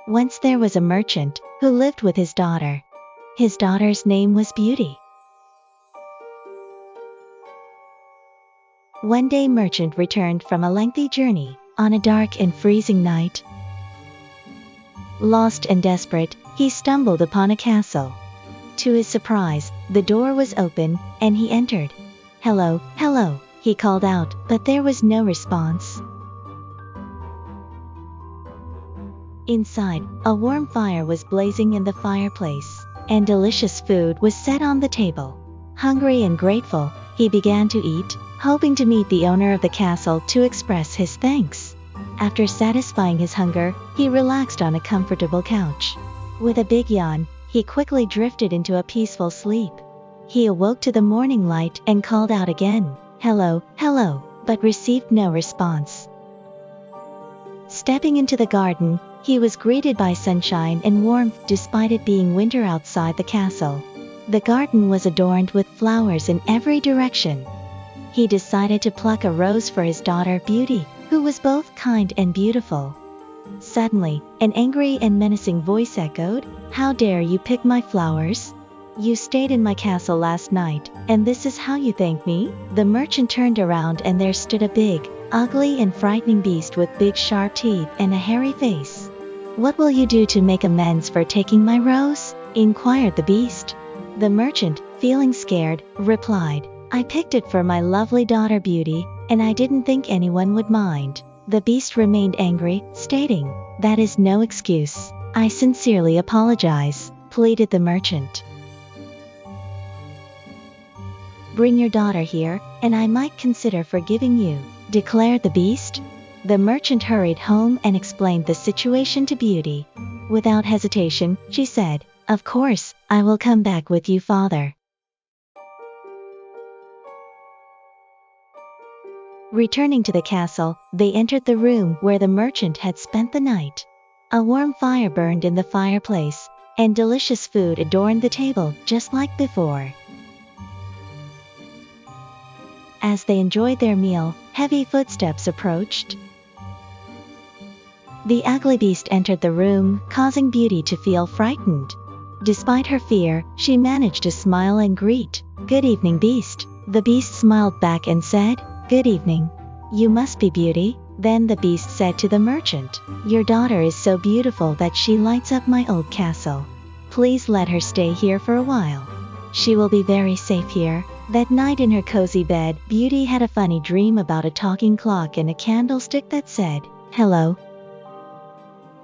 Once there was a merchant who lived with his daughter. His daughter's name was Beauty. One day merchant returned from a lengthy journey on a dark and freezing night. Lost and desperate, he stumbled upon a castle. To his surprise, the door was open, and he entered. "Hello, hello," he called out, but there was no response. Inside, a warm fire was blazing in the fireplace, and delicious food was set on the table. Hungry and grateful, he began to eat, hoping to meet the owner of the castle to express his thanks. After satisfying his hunger, he relaxed on a comfortable couch. With a big yawn, he quickly drifted into a peaceful sleep. He awoke to the morning light and called out again, "Hello, hello," but received no response. Stepping into the garden, he was greeted by sunshine and warmth despite it being winter outside the castle. The garden was adorned with flowers in every direction. He decided to pluck a rose for his daughter Beauty, who was both kind and beautiful. Suddenly, an angry and menacing voice echoed, "How dare you pick my flowers? You stayed in my castle last night, and this is how you thank me?" The merchant turned around and there stood a big, ugly and frightening beast with big sharp teeth and a hairy face. "What will you do to make amends for taking my rose?" inquired the beast. The merchant, feeling scared, replied, "I picked it for my lovely daughter Beauty, and I didn't think anyone would mind." The beast remained angry, stating, "That is no excuse. I sincerely apologize," pleaded the merchant. "Bring your daughter here, and I might consider forgiving you," declared the beast. The merchant hurried home and explained the situation to Beauty. Without hesitation, she said, "Of course, I will come back with you, father." Returning to the castle, they entered the room where the merchant had spent the night. A warm fire burned in the fireplace, and delicious food adorned the table just like before. As they enjoyed their meal, heavy footsteps approached. The ugly beast entered the room, causing Beauty to feel frightened. Despite her fear, she managed to smile and greet, "Good evening, beast." The beast smiled back and said, "Good evening. You must be Beauty." Then the beast said to the merchant, "Your daughter is so beautiful that she lights up my old castle. Please let her stay here for a while. She will be very safe here." That night in her cozy bed, Beauty had a funny dream about a talking clock and a candlestick that said, "Hello."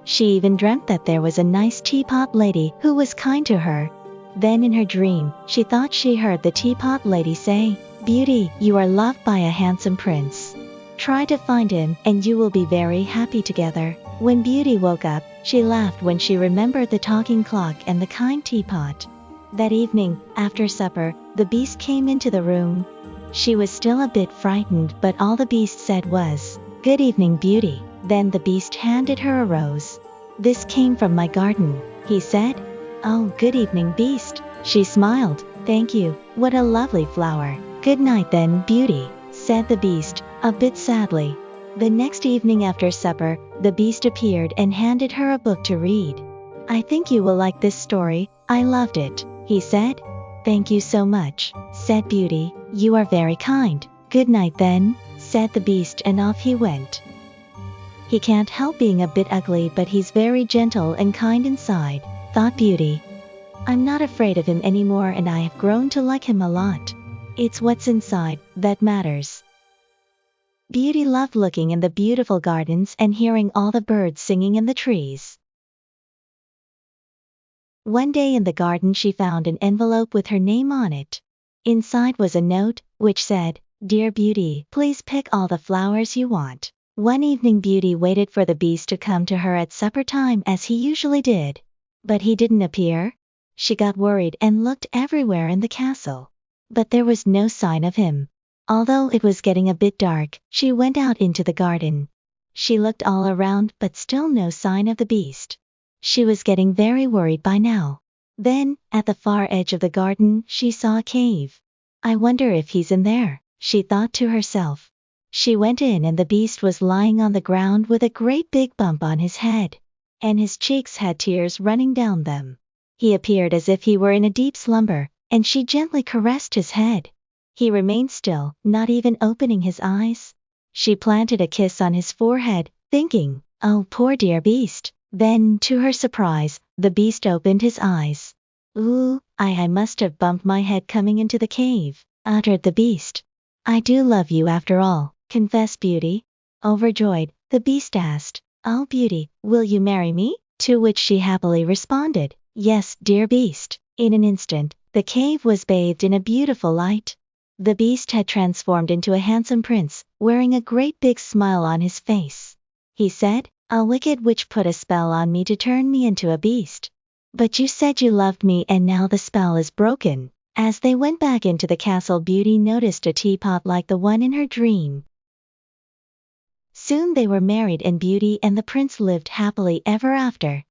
She even dreamt that there was a nice teapot lady who was kind to her. Then in her dream, she thought she heard the teapot lady say, "Beauty, you are loved by a handsome prince. Try to find him, and you will be very happy together." When Beauty woke up, she laughed when she remembered the talking clock and the kind teapot. That evening, after supper, the beast came into the room. She was still a bit frightened, but all the beast said was, "Good evening, Beauty." Then the beast handed her a rose. "This came from my garden," he said. "Oh, good evening, beast." She smiled. "Thank you. What a lovely flower." "Good night then, Beauty," said the beast, a bit sadly. The next evening after supper, the beast appeared and handed her a book to read. "I think you will like this story. I loved it," he said. "Thank you so much," said Beauty. "You are very kind." "Good night then," said the beast, and off he went. He can't help being a bit ugly, but he's very gentle and kind inside, thought Beauty. I'm not afraid of him anymore, and I have grown to like him a lot. It's what's inside that matters. Beauty loved looking in the beautiful gardens and hearing all the birds singing in the trees. One day in the garden she found an envelope with her name on it. Inside was a note, which said, "Dear Beauty, please pick all the flowers you want." One evening Beauty waited for the beast to come to her at supper time as he usually did. But he didn't appear. She got worried and looked everywhere in the castle. But there was no sign of him. Although it was getting a bit dark, she went out into the garden. She looked all around, but still no sign of the beast. She was getting very worried by now. Then, at the far edge of the garden, she saw a cave. "I wonder if he's in there," she thought to herself. She went in and the beast was lying on the ground with a great big bump on his head. and his cheeks had tears running down them. He appeared as if he were in a deep slumber, and she gently caressed his head. He remained still, not even opening his eyes. She planted a kiss on his forehead, thinking, "Oh, poor dear beast." Then, to her surprise, the beast opened his eyes. "Ooh, I must have bumped my head coming into the cave," uttered the beast. "I do love you after all," confessed Beauty. Overjoyed, the beast asked, "Oh, Beauty, will you marry me?" To which she happily responded, "Yes, dear beast." In an instant, the cave was bathed in a beautiful light. The beast had transformed into a handsome prince, wearing a great big smile on his face. He said, "A wicked witch put a spell on me to turn me into a beast. But you said you loved me and now the spell is broken." As they went back into the castle, Beauty noticed a teapot like the one in her dream. Soon they were married and Beauty and the prince lived happily ever after.